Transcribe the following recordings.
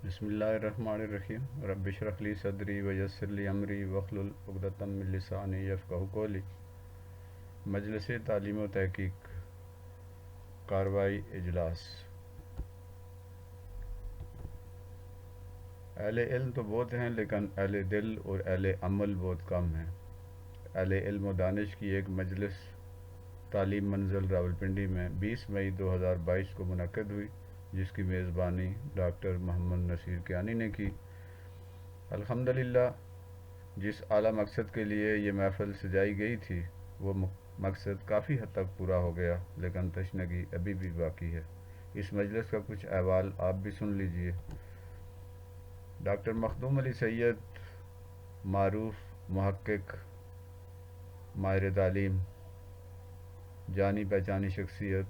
بسم اللہ الرحمن الرحیم رب اشرح لی صدری ویسر لی امری واحلل عقدۃ من لسانی یفقہوا قولی۔ مجلس تعلیم و تحقیق کارروائی اجلاس۔ اہل علم تو بہت ہیں لیکن اہل دل اور اہل عمل بہت کم ہیں۔ اہل علم و دانش کی ایک مجلس تعلیم منزل راولپنڈی میں 20 مئی 2022 کو منعقد ہوئی، جس کی میزبانی ڈاکٹر محمد نصیر کیانی نے کی۔ الحمدللہ جس اعلیٰ مقصد کے لیے یہ محفل سجائی گئی تھی وہ مقصد کافی حد تک پورا ہو گیا، لیکن تشنگی ابھی بھی باقی ہے۔ اس مجلس کا کچھ احوال آپ بھی سن لیجئے۔ ڈاکٹر مخدوم علی سید، معروف محقق، ماہر تعلیم، جانی پہچانی شخصیت،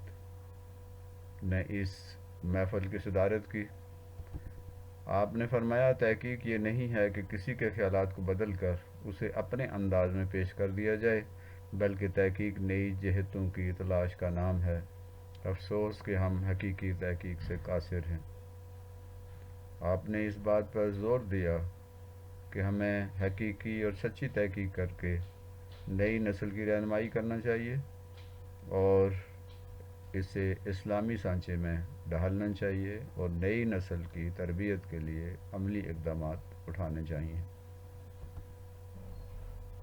نے اس محفل کی صدارت کی۔ آپ نے فرمایا تحقیق یہ نہیں ہے کہ کسی کے خیالات کو بدل کر اسے اپنے انداز میں پیش کر دیا جائے، بلکہ تحقیق نئی جہتوں کی تلاش کا نام ہے۔ افسوس کہ ہم حقیقی تحقیق سے قاصر ہیں۔ آپ نے اس بات پر زور دیا کہ ہمیں حقیقی اور سچی تحقیق کر کے نئی نسل کی رہنمائی کرنا چاہیے اور اسے اسلامی سانچے میں ڈھالنا چاہیے اور نئی نسل کی تربیت کے لیے عملی اقدامات اٹھانے چاہیے۔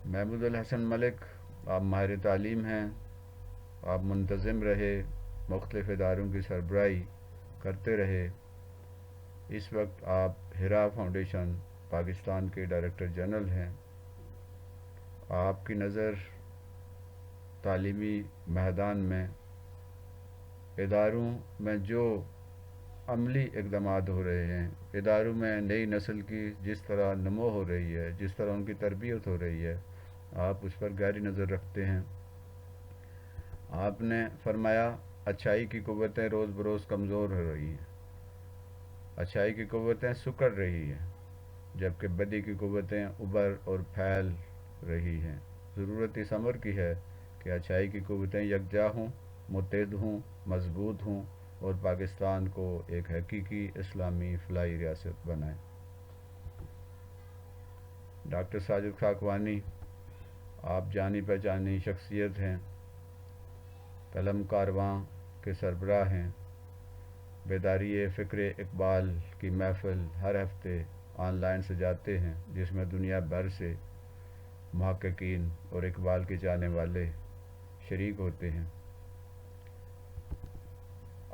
محمود الحسن ملک، آپ ماہر تعلیم ہیں، آپ منتظم رہے، مختلف اداروں کی سربراہی کرتے رہے۔ اس وقت آپ ہرا فاؤنڈیشن پاکستان کے ڈائریکٹر جنرل ہیں۔ آپ کی نظر تعلیمی میدان میں اداروں میں جو عملی اقدامات ہو رہے ہیں، اداروں میں نئی نسل کی جس طرح نمو ہو رہی ہے، جس طرح ان کی تربیت ہو رہی ہے، آپ اس پر گہری نظر رکھتے ہیں۔ آپ نے فرمایا اچھائی کی قوتیں روز بروز کمزور ہو رہی ہیں، اچھائی کی قوتیں سکڑ رہی ہیں، جبکہ بدی کی قوتیں ابھر اور پھیل رہی ہیں۔ ضرورت اس امر کی ہے کہ اچھائی کی قوتیں یکجا ہوں، متحد ہوں، مضبوط ہوں اور پاکستان کو ایک حقیقی اسلامی فلاحی ریاست بنائیں۔ ڈاکٹر ساجد خاکوانی، آپ جانی پہچانی شخصیت ہیں، قلم کارواں کے سربراہ ہیں۔ بیداری فکر اقبال کی محفل ہر ہفتے آن لائن سجاتے ہیں، جس میں دنیا بھر سے محققین اور اقبال کے چاہنے والے شریک ہوتے ہیں۔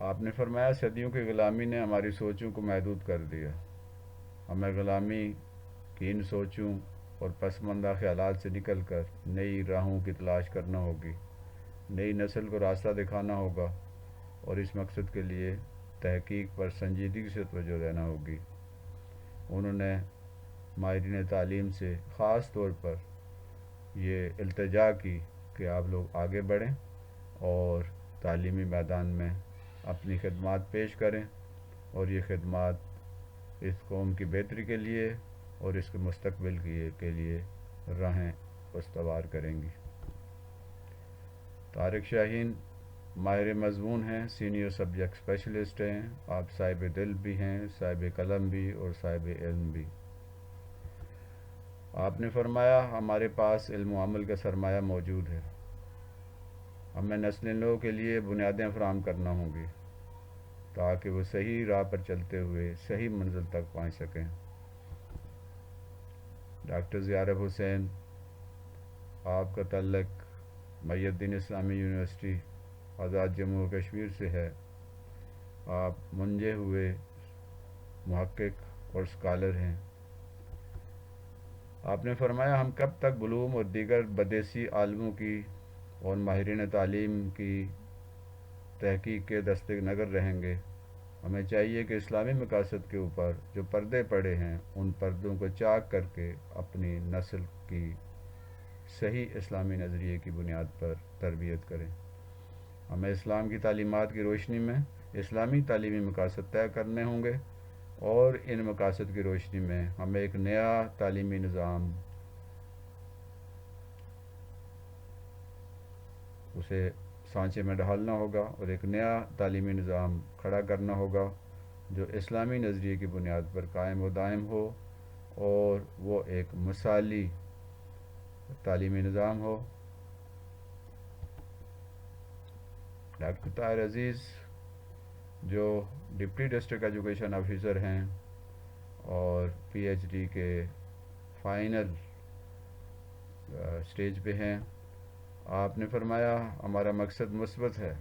آپ نے فرمایا صدیوں کی غلامی نے ہماری سوچوں کو محدود کر دیا، ہمیں غلامی کی ان سوچوں اور پسماندہ خیالات سے نکل کر نئی راہوں کی تلاش کرنا ہوگی، نئی نسل کو راستہ دکھانا ہوگا اور اس مقصد کے لیے تحقیق پر سنجیدگی سے توجہ دینا ہوگی۔ انہوں نے ماہرین تعلیم سے خاص طور پر یہ التجا کی کہ آپ لوگ آگے بڑھیں اور تعلیمی میدان میں اپنی خدمات پیش کریں اور یہ خدمات اس قوم کی بہتری کے لیے اور اس کے مستقبل کے لیے راہیں استوار کریں گی۔ طارق شاہین، ماہر مضمون ہیں، سینئر سبجیکٹ اسپیشلسٹ ہیں، آپ صاحب دل بھی ہیں، صاحب قلم بھی اور صاحب علم بھی۔ آپ نے فرمایا ہمارے پاس علم و عمل کا سرمایہ موجود ہے، ہمیں نسل نو کے لیے بنیادیں فراہم کرنا ہوں گی تاکہ وہ صحیح راہ پر چلتے ہوئے صحیح منزل تک پہنچ سکیں۔ ڈاکٹر زیارب حسین، آپ کا تعلق محی الدین اسلامی یونیورسٹی آزاد جموں و کشمیر سے ہے، آپ منجے ہوئے محقق اور اسکالر ہیں۔ آپ نے فرمایا ہم کب تک بلوم اور دیگر بدیسی عالموں کی اور ماہرین تعلیم کی تحقیق کے دست نگر رہیں گے؟ ہمیں چاہیے کہ اسلامی مقاصد کے اوپر جو پردے پڑے ہیں ان پردوں کو چاک کر کے اپنی نسل کی صحیح اسلامی نظریے کی بنیاد پر تربیت کریں۔ ہمیں اسلام کی تعلیمات کی روشنی میں اسلامی تعلیمی مقاصد طے کرنے ہوں گے اور ان مقاصد کی روشنی میں ہمیں ایک نیا تعلیمی نظام اسے سانچے میں ڈھالنا ہوگا اور ایک نیا تعلیمی نظام کھڑا کرنا ہوگا جو اسلامی نظریے کی بنیاد پر قائم و دائم ہو اور وہ ایک مثالی تعلیمی نظام ہو۔ ڈاکٹر طاہر عزیز جو ڈپٹی ڈسٹرکٹ ایجوکیشن آفیسر ہیں اور پی ایچ ڈی کے فائنل سٹیج پہ ہیں، آپ نے فرمایا ہمارا مقصد مثبت ہے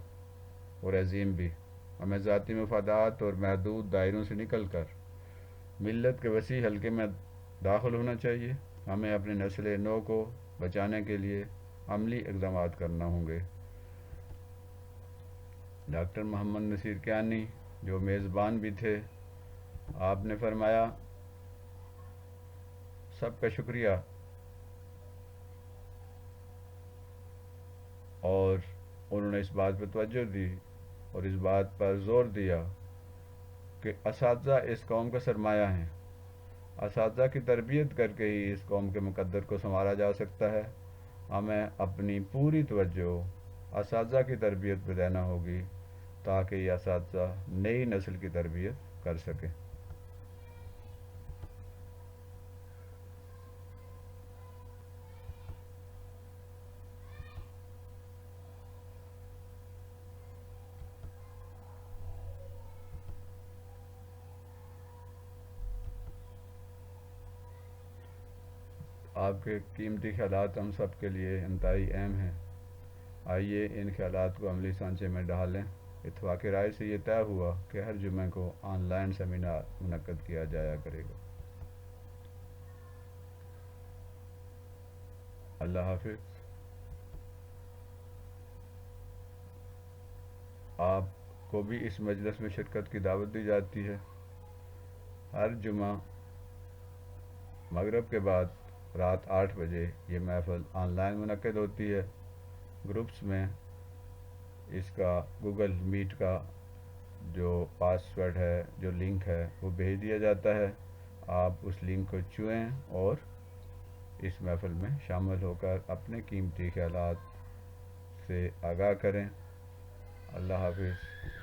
اور عظیم بھی، ہمیں ذاتی مفادات اور محدود دائروں سے نکل کر ملت کے وسیع حلقے میں داخل ہونا چاہیے۔ ہمیں اپنی نسل نو کو بچانے کے لیے عملی اقدامات کرنا ہوں گے۔ ڈاکٹر محمد نصیر کیانی جو میزبان بھی تھے، آپ نے فرمایا سب کا شکریہ، اور انہوں نے اس بات پر توجہ دی اور اس بات پر زور دیا کہ اساتذہ اس قوم کا سرمایہ ہیں، اساتذہ کی تربیت کر کے ہی اس قوم کے مقدر کو سنوارا جا سکتا ہے۔ ہمیں اپنی پوری توجہ اساتذہ کی تربیت پہ دینا ہوگی تاکہ یہ اساتذہ نئی نسل کی تربیت کر سکیں۔ آپ کے قیمتی خیالات ہم سب کے لیے انتہائی اہم ہیں، آئیے ان خیالات کو عملی سانچے میں ڈالیں۔ اتفاق رائے سے یہ طے ہوا کہ ہر جمعہ کو آن لائن سیمینار منعقد کیا جایا کرے گا۔ اللہ حافظ۔ آپ کو بھی اس مجلس میں شرکت کی دعوت دی جاتی ہے۔ ہر جمعہ مغرب کے بعد رات 8 بجے یہ محفل آن لائن منعقد ہوتی ہے۔ گروپس میں اس کا گوگل میٹ کا جو پاس ورڈ ہے، جو لنک ہے، وہ بھیج دیا جاتا ہے۔ آپ اس لنک کو چھوئیں اور اس محفل میں شامل ہو کر اپنے قیمتی خیالات سے آگاہ کریں۔ اللہ حافظ۔